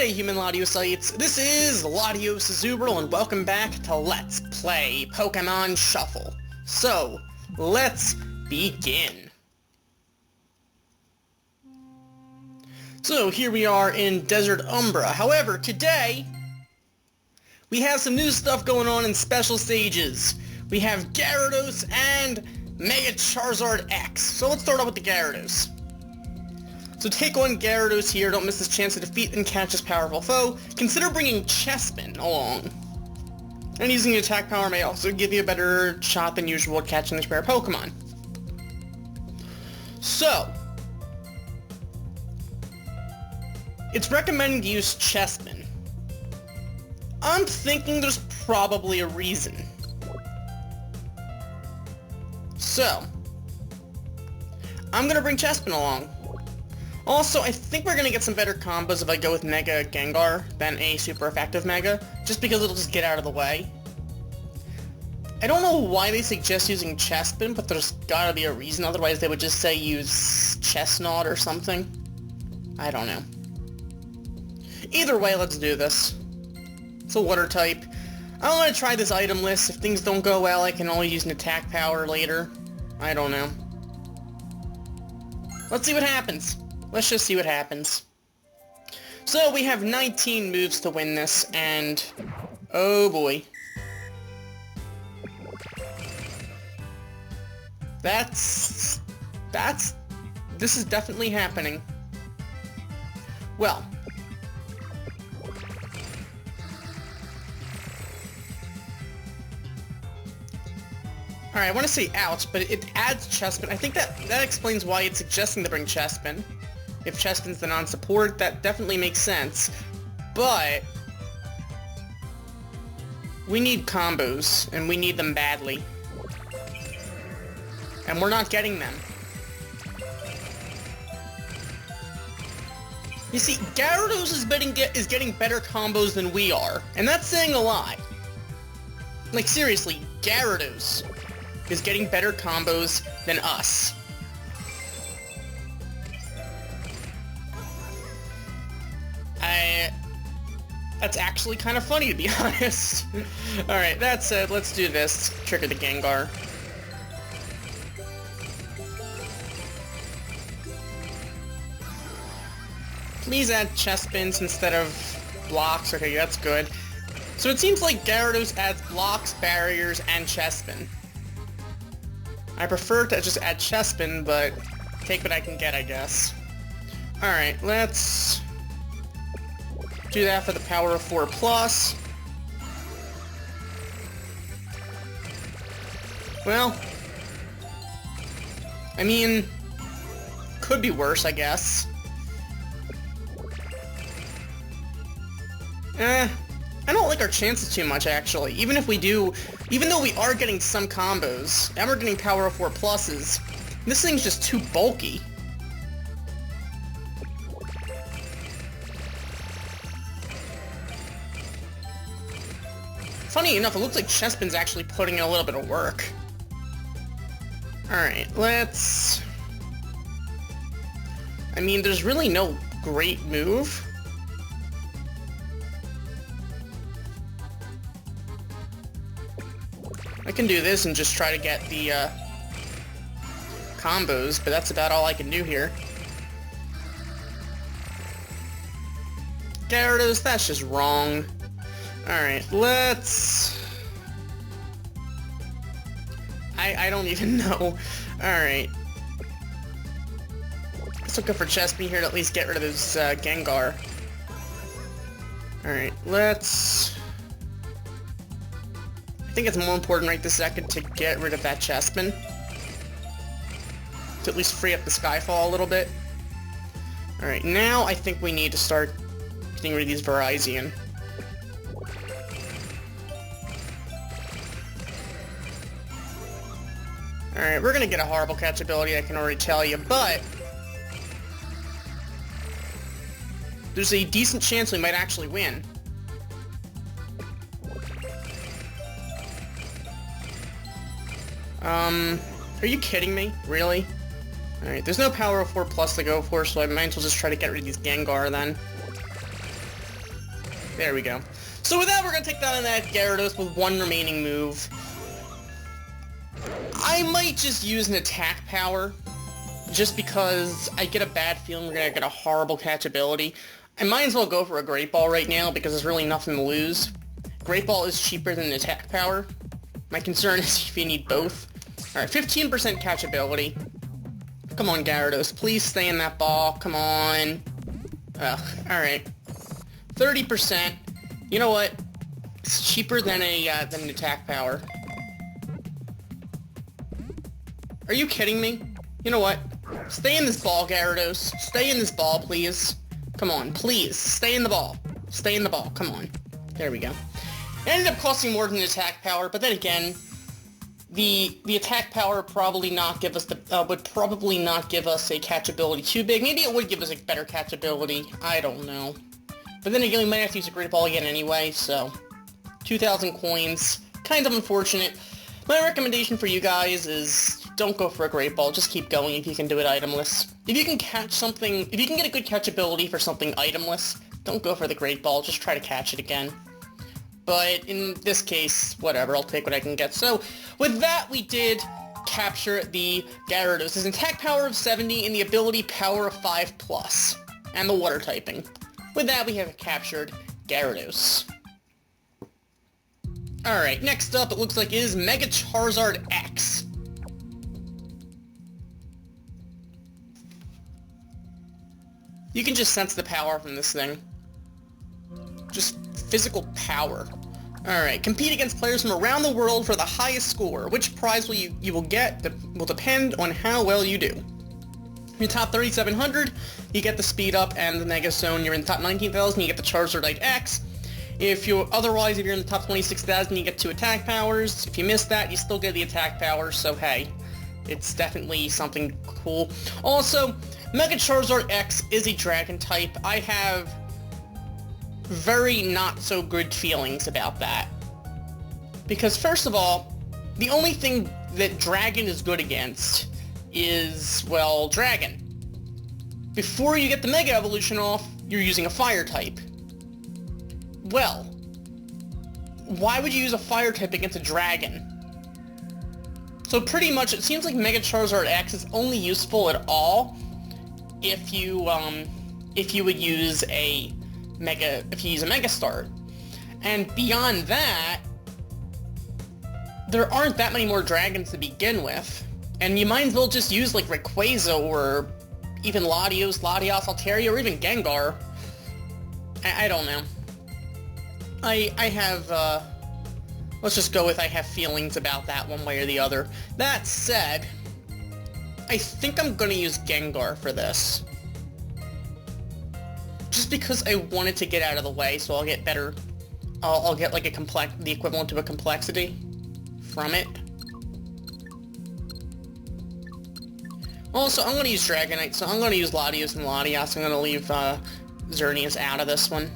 G'day human Ladiocytes, this is Latios Zubril and welcome back to Let's Play Pokemon Shuffle. So, let's begin. So here we are in Desert Umbra. However, today we have some new stuff going on in special stages. We have Gyarados and Mega Charizard X. So let's start off with the Gyarados. So take on Gyarados here, don't miss this chance to defeat and catch this powerful foe. Consider bringing Chespin along. And using attack power may also give you a better shot than usual at catching this rare Pokemon. So, it's recommended to use Chespin. I'm thinking there's probably a reason. So, I'm gonna bring Chespin along. Also, I think we're gonna get some better combos if I go with Mega Gengar than a super effective Mega, just because it'll just get out of the way. I don't know why they suggest using Chespin, but there's gotta be a reason, otherwise they would just say use Chestnut or something. I don't know. Either way, let's do this. It's a water type. I want to try this item list. If things don't go well, I can always use an attack power later. I don't know. Let's see what happens. Let's just see what happens. So, we have 19 moves to win this, and oh boy. This is definitely happening. Well. Alright, I want to say ouch, but it adds Chespin. I think that explains why it's suggesting to bring Chespin. If Chespin's the non-support, that definitely makes sense. But we need combos, and we need them badly. And we're not getting them. You see, Gyarados is getting better combos than we are, and that's saying a lot. Like, seriously, Gyarados is getting better combos than us. That's actually kind of funny, to be honest. Alright, that said, let's do this. Trigger the Gengar. Please add Chespins instead of blocks. Okay, that's good. So it seems like Gyarados adds blocks, barriers, and Chespin. I prefer to just add Chespin, but take what I can get, I guess. Alright, let's do that for the power of 4+. Well, I mean, could be worse, I guess. I don't like our chances too much, actually. Even though we are getting some combos, and we're getting power of 4+, this thing's just too bulky. Funny enough, it looks like Chespin's actually putting in a little bit of work. Alright, let's... I mean, there's really no great move. I can do this and just try to get the combos, but that's about all I can do here. Gyarados, that's just wrong. Alright, let's... I don't even know. Alright. Let's look for Chespin here to at least get rid of this Gengar. Alright, let's... I think it's more important right this second to get rid of that Chespin. To at least free up the Skyfall a little bit. Alright, now I think we need to start getting rid of these Virizion. Alright, we're gonna get a horrible catch ability, I can already tell you, but there's a decent chance we might actually win. Are you kidding me? Really? Alright, there's no power of 4+ to go for, so I might as well just try to get rid of these Gengar then. There we go. So with that, we're gonna take down that Gyarados with one remaining move. I might just use an attack power, just because I get a bad feeling we're gonna get a horrible catch ability. I might as well go for a Great Ball right now, because there's really nothing to lose. Great Ball is cheaper than an attack power. My concern is if you need both. Alright, 15% catch ability. Come on, Gyarados, please stay in that ball, come on. Ugh, alright. 30%. You know what? It's cheaper than an attack power. Are you kidding me? You know what? Stay in this ball, Gyarados. Stay in this ball, please. Come on, please. Stay in the ball. Stay in the ball. Come on. There we go. It ended up costing more than the attack power, but then again, the attack power would probably not give us a catch ability too big. Maybe it would give us a better catch ability. I don't know. But then again, we might have to use a Great Ball again anyway, so 2,000 coins. Kind of unfortunate. My recommendation for you guys is don't go for a Great Ball. Just keep going if you can do it itemless. If you can catch something, if you can get a good catch ability for something itemless, don't go for the Great Ball. Just try to catch it again. But in this case, whatever, I'll take what I can get. So, with that, we did capture the Gyarados. His attack power of 70 and the ability power of 5+, and the water typing. With that, we have captured Gyarados. Alright, next up, it looks like is Mega Charizard X. You can just sense the power from this thing. Just physical power. Alright, compete against players from around the world for the highest score. Which prize will you will get will depend on how well you do. If you're top 3,700, you get the speed up and the Mega Zone. You're in the top 19,000, you get the Charizard X. If you're in the top 26,000, you get 2 attack powers. If you miss that, you still get the attack powers, so hey, it's definitely something cool. Also, Mega Charizard X is a Dragon type. I have very not so good feelings about that. Because first of all, the only thing that Dragon is good against is, well, Dragon. Before you get the Mega Evolution off, you're using a Fire type. Well, why would you use a Fire type against a Dragon? So pretty much, it seems like Mega Charizard X is only useful at all if you would use a Mega Start. And beyond that, there aren't that many more dragons to begin with. And you might as well just use like Rayquaza or even Latios, Altaria, or even Gengar. I don't know. I have, let's just go with I have feelings about that one way or the other. That said, I think I'm gonna use Gengar for this. Just because I wanted to get out of the way, so I'll get better, I'll get like the equivalent to a complexity from it. Also, I'm gonna use Dragonite, so I'm gonna use Latios and Latias. I'm gonna leave, Xerneas out of this one.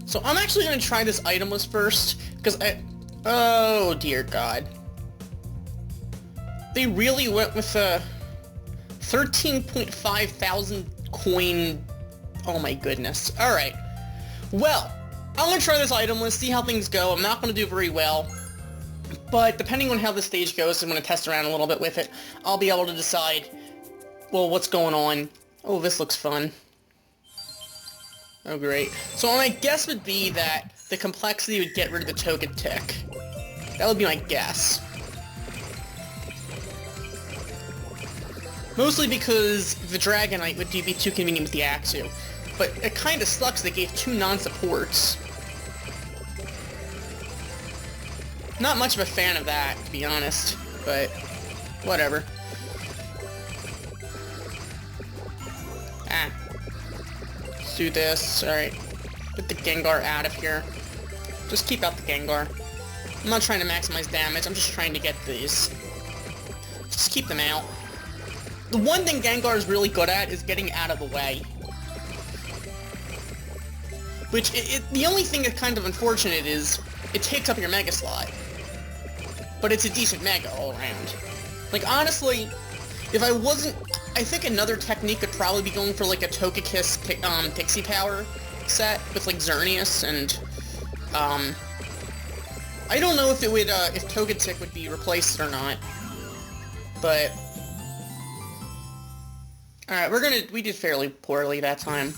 So I'm actually going to try this itemless first, because oh dear god. They really went with a 13.5 thousand coin... Oh my goodness. Alright. Well, I'm going to try this itemless, see how things go. I'm not going to do very well, but depending on how the stage goes, I'm going to test around a little bit with it. I'll be able to decide, well, what's going on. Oh, this looks fun. Oh, great. So my guess would be that the complexity would get rid of the Togetic. That would be my guess. Mostly because the Dragonite would be too convenient with the Axew. But it kind of sucks they gave 2 non-supports. Not much of a fan of that, to be honest. But, whatever. Ah. Do this. Alright. Get the Gengar out of here. Just keep out the Gengar. I'm not trying to maximize damage, I'm just trying to get these. Just keep them out. The one thing Gengar is really good at is getting out of the way. Which, the only thing that's kind of unfortunate is, it takes up your Mega slot. But it's a decent Mega all around. Like, honestly, If I wasn't... I think another technique could probably be going for, like, a Togekiss Pixie Power set with, like, Xerneas and, I don't know if it would, if Togetic would be replaced or not, but... Alright, we did fairly poorly that time.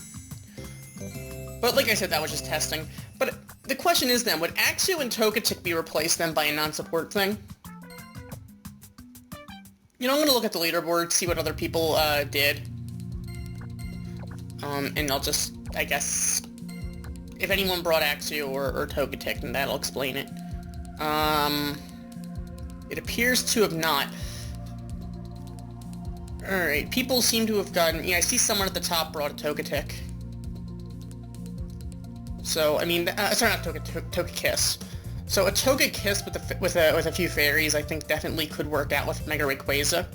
But like I said, that was just testing. But the question is then, would Axew and Togetic be replaced then by a non-support thing? You know, I'm gonna look at the leaderboard, see what other people, did. And I'll just, I guess, if anyone brought Axew or Togetic, then that'll explain it. It appears to have not. Alright, people seem to have gotten... Yeah, I see someone at the top brought a Togetic. So, I mean, sorry, not Togekiss. So a Togekiss with a few fairies, I think definitely could work out with Mega Rayquaza.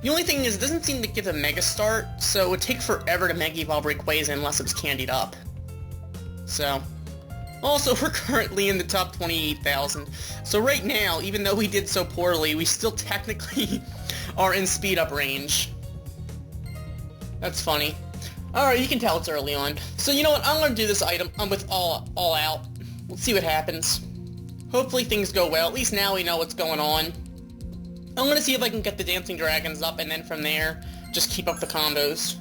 The only thing is, it doesn't seem to give a Mega Start, so it would take forever to Mega Evolve Rayquaza unless it was candied up. So, also, we're currently in the top 28,000. So right now, even though we did so poorly, we still technically are in speed-up range. That's funny. Alright, you can tell it's early on. So you know what, I'm gonna do this item with all out. We'll see what happens. Hopefully things go well. At least now we know what's going on. I'm gonna see if I can get the Dancing Dragons up, and then from there, just keep up the combos.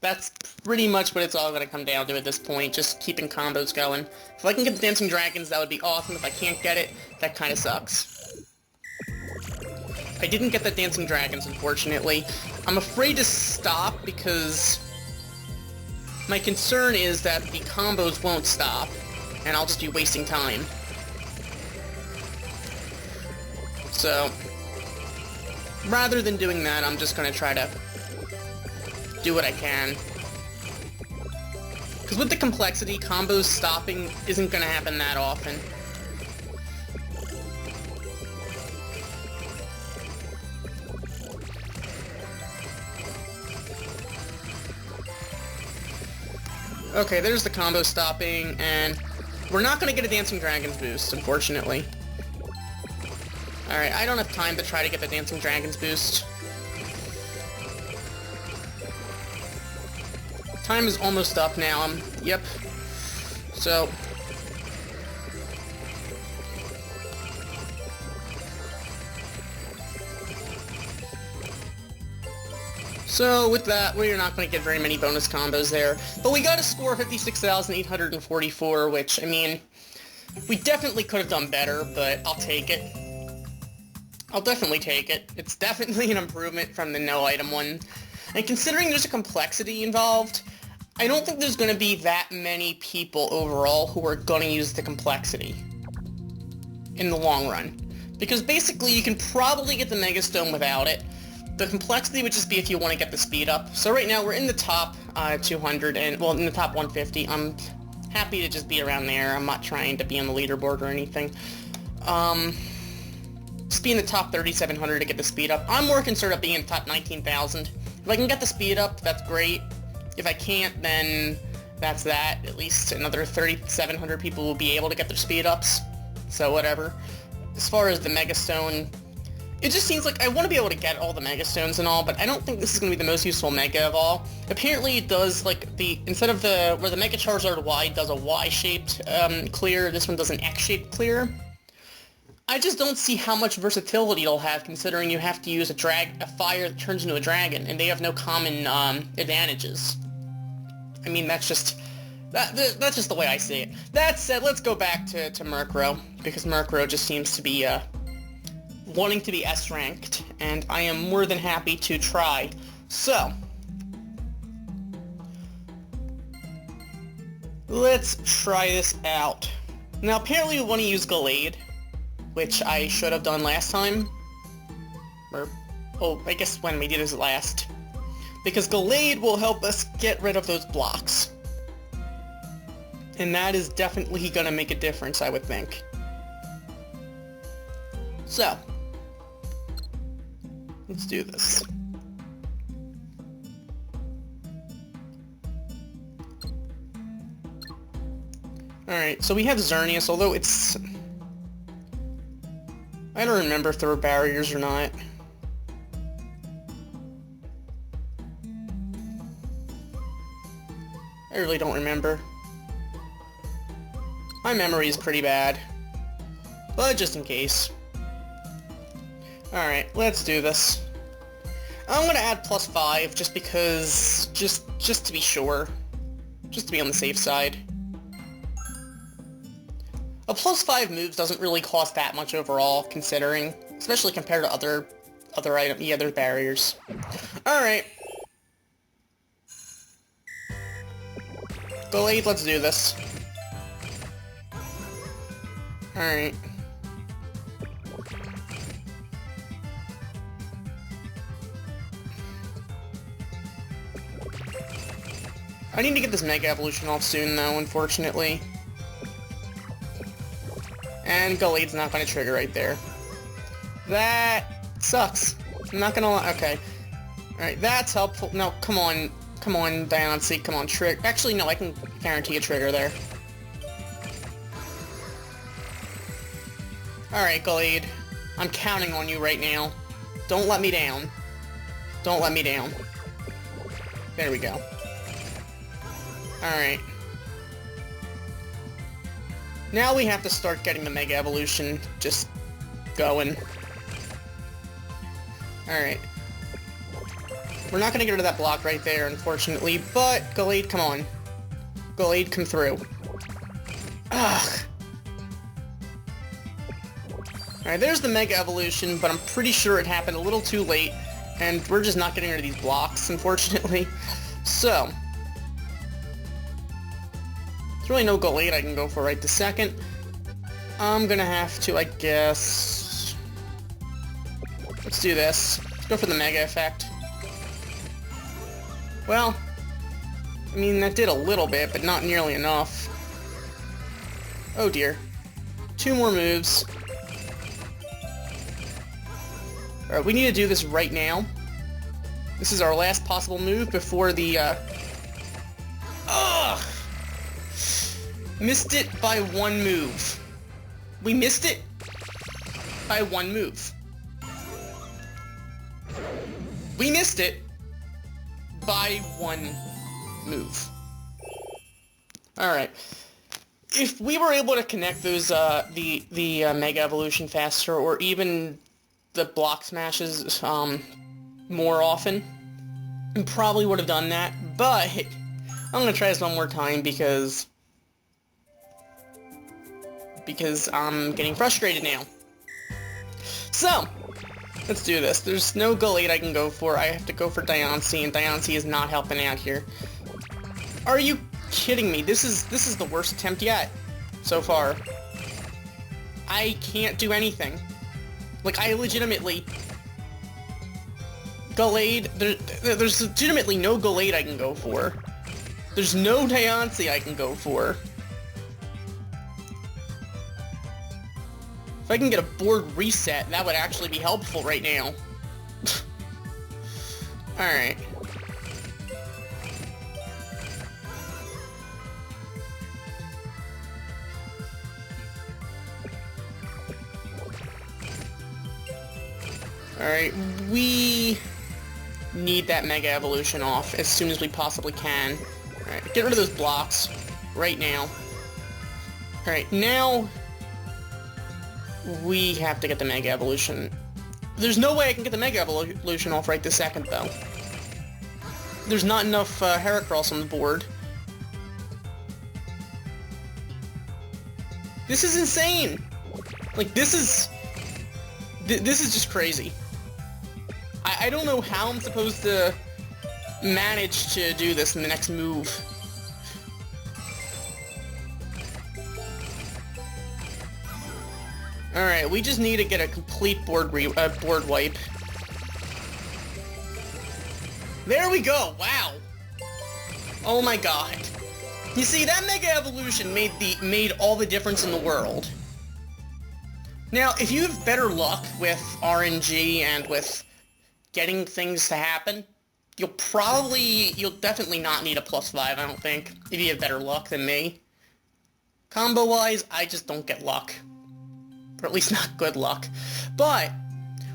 That's pretty much what it's all gonna come down to at this point, just keeping combos going. If I can get the Dancing Dragons, that would be awesome. If I can't get it, that kinda sucks. I didn't get the Dancing Dragons, unfortunately. I'm afraid to stop because my concern is that the combos won't stop, and I'll just be wasting time. So, rather than doing that, I'm just gonna try to do what I can. Because with the complexity, combos stopping isn't gonna happen that often. Okay, there's the combo stopping, and we're not gonna get a Dancing Dragons boost, unfortunately. Alright, I don't have time to try to get the Dancing Dragons boost. Time is almost up now, yep. So... So, with that, we're not going to get very many bonus combos there. But we got a score of 56,844, which, I mean, we definitely could have done better, but I'll take it. I'll definitely take it. It's definitely an improvement from the no-item one. And considering there's a complexity involved, I don't think there's going to be that many people overall who are going to use the complexity in the long run. Because basically, you can probably get the Mega Stone without it. The complexity would just be if you want to get the speed up. So right now we're in the top 200 and, well, in the top 150. I'm happy to just be around there. I'm not trying to be on the leaderboard or anything. Just be in the top 3,700 to get the speed up. I'm more concerned about being in the top 19,000. If I can get the speed up, that's great. If I can't, then that's that. At least another 3,700 people will be able to get their speed ups. So whatever. As far as the Mega Stone, it just seems like I want to be able to get all the Mega Stones and all, but I don't think this is going to be the most useful Mega of all. Apparently it does, like, instead of where the Mega Charizard Y does a Y-shaped clear, this one does an X-shaped clear. I just don't see how much versatility it'll have, considering you have to use a fire that turns into a dragon, and they have no common advantages. I mean, that's just the way I see it. That said, let's go back to Murkrow, because Murkrow just seems to be wanting to be S-ranked, and I am more than happy to try. So, let's try this out. Now, apparently we want to use Gallade, which I should have done last time. Or, oh, I guess when we did this last. Because Gallade will help us get rid of those blocks. And that is definitely gonna make a difference, I would think. So, let's do this. Alright, so we have Xerneas, although I don't remember if there were barriers or not. I really don't remember. My memory is pretty bad. But just in case. Alright, let's do this. I'm gonna add +5 just because... just to be sure. Just to be on the safe side. A +5 moves doesn't really cost that much overall, considering, especially compared to other barriers. Alright. Gallade, let's do this. Alright. I need to get this Mega Evolution off soon, though, unfortunately. And Gallade's not going to trigger right there. That sucks. I'm not going to lie. Okay. Alright, that's helpful. No, come on. Come on, Diancie. Come on, trigger. Actually, no, I can guarantee a trigger there. Alright, Gallade. I'm counting on you right now. Don't let me down. Don't let me down. There we go. Alright. Now we have to start getting the Mega Evolution just going. Alright. We're not gonna get rid of that block right there, unfortunately, but Gallade, come on. Gallade, come through. Ugh. Alright, there's the Mega Evolution, but I'm pretty sure it happened a little too late, and we're just not getting rid of these blocks, unfortunately. So, there's really no Gallade I can go for right this second. I'm gonna have to, I guess... Let's do this. Let's go for the Mega Effect. Well, I mean, that did a little bit, but not nearly enough. Oh dear. 2 more moves. Alright, we need to do this right now. This is our last possible move before the, Ugh! Missed it by 1 move. We missed it by 1 move. We missed it by 1 move. Alright. If we were able to connect those, the Mega Evolution faster, or even the block smashes, more often, I probably would have done that, but I'm gonna try this one more time because I'm getting frustrated now. So, let's do this. There's no Gallade I can go for. I have to go for Diancie, and Diancie is not helping out here. Are you kidding me? This is the worst attempt yet, so far. I can't do anything. Like, I legitimately... Gallade... There's legitimately no Gallade I can go for. There's no Diancie I can go for. If I can get a board reset, that would actually be helpful right now. Alright. Alright, we need that Mega Evolution off as soon as we possibly can. Alright, get rid of those blocks right now. Alright, now we have to get the Mega Evolution. There's no way I can get the Mega Evolution off right this second, though. There's not enough Heracross on the board. This is insane! Like, this is just crazy. I don't know how I'm supposed to manage to do this in the next move. Alright, we just need to get a complete board wipe. There we go! Wow! Oh my god. You see, that Mega Evolution made all the difference in the world. Now, if you have better luck with RNG and with getting things to happen, you'll definitely not need a +5, I don't think, if you have better luck than me. Combo-wise, I just don't get luck. Or at least not good luck. But,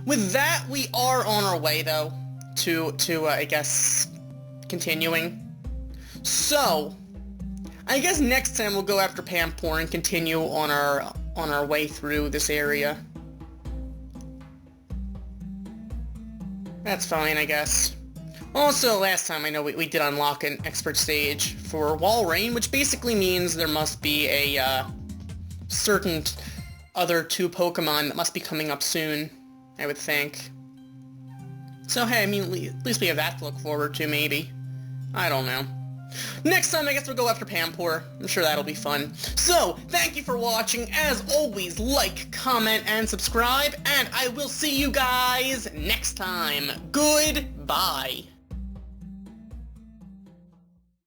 with that, we are on our way, though, to I guess, continuing. So, I guess next time we'll go after Pampor and continue on our way through this area. That's fine, I guess. Also, last time I know we did unlock an expert stage for Walrein, which basically means there must be a certain other 2 Pokemon that must be coming up soon, I would think. So hey, I mean, at least we have that to look forward to, maybe. I don't know. Next time, I guess we'll go after Pampor. I'm sure that'll be fun. So, thank you for watching. As always, like, comment, and subscribe, and I will see you guys next time. Goodbye.